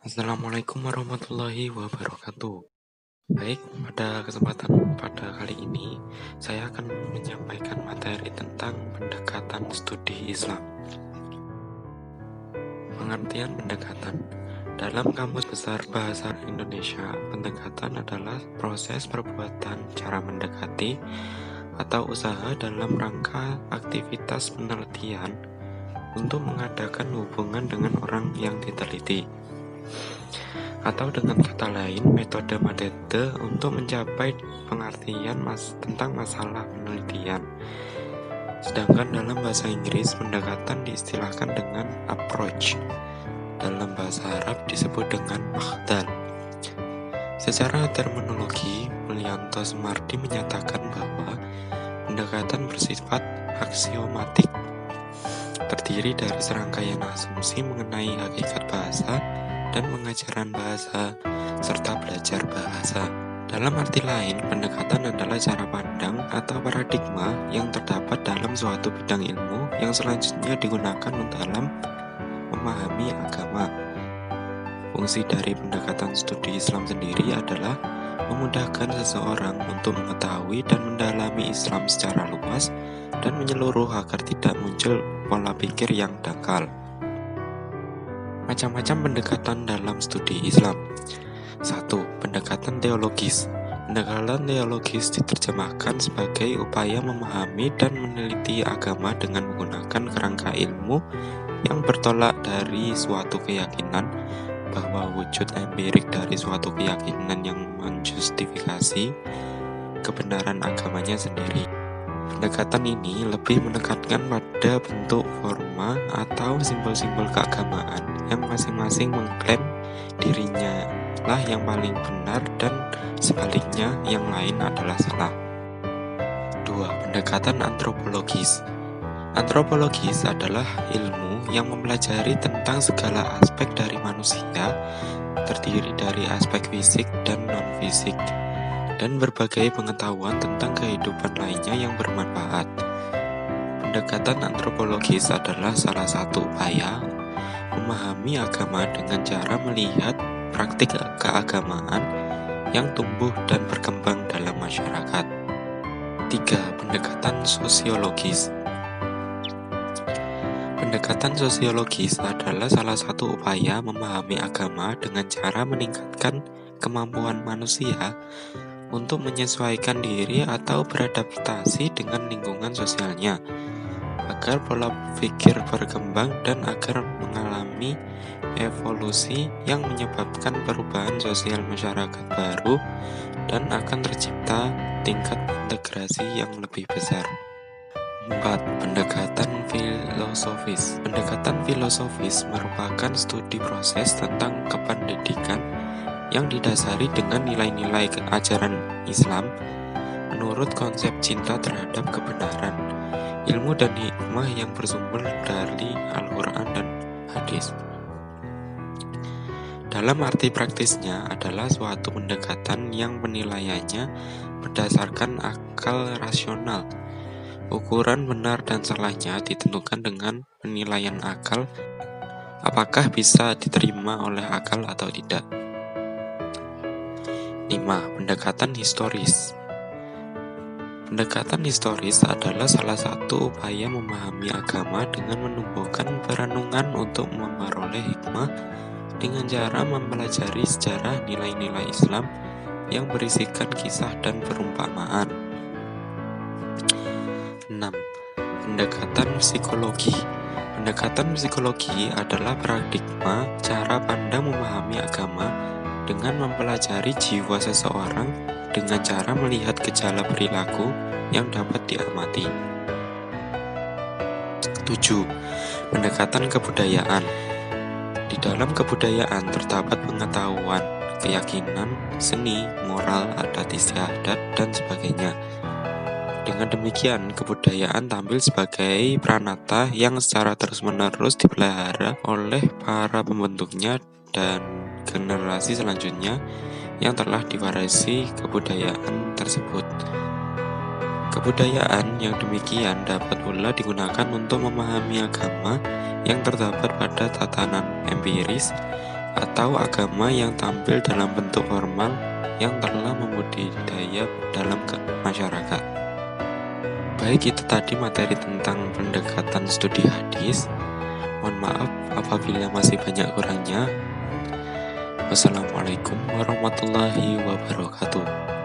Assalamualaikum warahmatullahi wabarakatuh. Baik, pada kesempatan pada kali ini saya akan menyampaikan materi tentang pendekatan studi Islam. Pengertian pendekatan. Dalam Kamus Besar Bahasa Indonesia, pendekatan adalah proses perbuatan cara mendekati atau usaha dalam rangka aktivitas penelitian untuk mengadakan hubungan dengan orang yang diteliti. Atau dengan kata lain, metode untuk mencapai pengertian tentang masalah penelitian. Sedangkan dalam bahasa Inggris, pendekatan diistilahkan dengan approach. Dalam bahasa Arab disebut dengan makhdal. Secara terminologi, Mulyanto Sumardi menyatakan bahwa pendekatan bersifat aksiomatik, terdiri dari serangkaian asumsi mengenai hakikat bahasa dan pengajaran bahasa, serta belajar bahasa. Dalam arti lain, pendekatan adalah cara pandang atau paradigma yang terdapat dalam suatu bidang ilmu yang selanjutnya digunakan dalam memahami agama. Fungsi dari pendekatan studi Islam sendiri adalah memudahkan seseorang untuk mengetahui dan mendalami Islam secara luas dan menyeluruh agar tidak muncul pola pikir yang dangkal. Macam-macam pendekatan dalam studi Islam. 1. Pendekatan teologis. Pendekatan teologis diterjemahkan sebagai upaya memahami dan meneliti agama dengan menggunakan kerangka ilmu yang bertolak dari suatu keyakinan bahwa wujud empirik dari suatu keyakinan yang menjustifikasi kebenaran agamanya sendiri. Pendekatan ini lebih menekankan pada bentuk forma atau simbol-simbol keagamaan yang masing-masing mengklaim dirinya lah yang paling benar dan sebaliknya yang lain adalah salah. 2. Pendekatan antropologis. Antropologis adalah ilmu yang mempelajari tentang segala aspek dari manusia, terdiri dari aspek fisik dan non-fisik, dan berbagai pengetahuan tentang kehidupan lainnya yang bermanfaat. Pendekatan antropologis adalah salah satu upaya memahami agama dengan cara melihat praktik keagamaan yang tumbuh dan berkembang dalam masyarakat. 3. Pendekatan sosiologis. Pendekatan sosiologis adalah salah satu upaya memahami agama dengan cara meningkatkan kemampuan manusia untuk menyesuaikan diri atau beradaptasi dengan lingkungan sosialnya, agar pola pikir berkembang dan agar mengalami evolusi yang menyebabkan perubahan sosial masyarakat baru dan akan tercipta tingkat integrasi yang lebih besar. 4. Pendekatan filosofis. Pendekatan filosofis merupakan studi proses tentang kependidikan yang didasari dengan nilai-nilai ajaran Islam menurut konsep cinta terhadap kebenaran, ilmu dan hikmah yang bersumber dari Al-Quran dan hadis. Dalam arti praktisnya adalah suatu pendekatan yang penilaiannya berdasarkan akal rasional. Ukuran benar dan salahnya ditentukan dengan penilaian akal, apakah bisa diterima oleh akal atau tidak. 5. Pendekatan historis. Pendekatan historis adalah salah satu upaya memahami agama dengan menumbuhkan perenungan untuk memperoleh hikmah dengan cara mempelajari sejarah nilai-nilai Islam yang berisikan kisah dan perumpamaan. 6. Pendekatan psikologi. Pendekatan psikologi adalah paradigma cara pandang memahami agama dengan mempelajari jiwa seseorang dengan cara melihat gejala perilaku yang dapat diamati. 7. Pendekatan kebudayaan. Di dalam kebudayaan terdapat pengetahuan, keyakinan, seni, moral, adat istiadat, dan sebagainya. Dengan demikian, kebudayaan tampil sebagai pranata yang secara terus-menerus dipelihara oleh para pembentuknya dan generasi selanjutnya yang telah diwarisi kebudayaan tersebut. Kebudayaan yang demikian dapat pula digunakan untuk memahami agama yang terdapat pada tatanan empiris atau agama yang tampil dalam bentuk formal yang telah membudidaya dalam masyarakat. Baik, itu tadi materi tentang pendekatan studi hadis. Mohon maaf apabila masih banyak kurangnya. Wassalamualaikum warahmatullahi wabarakatuh.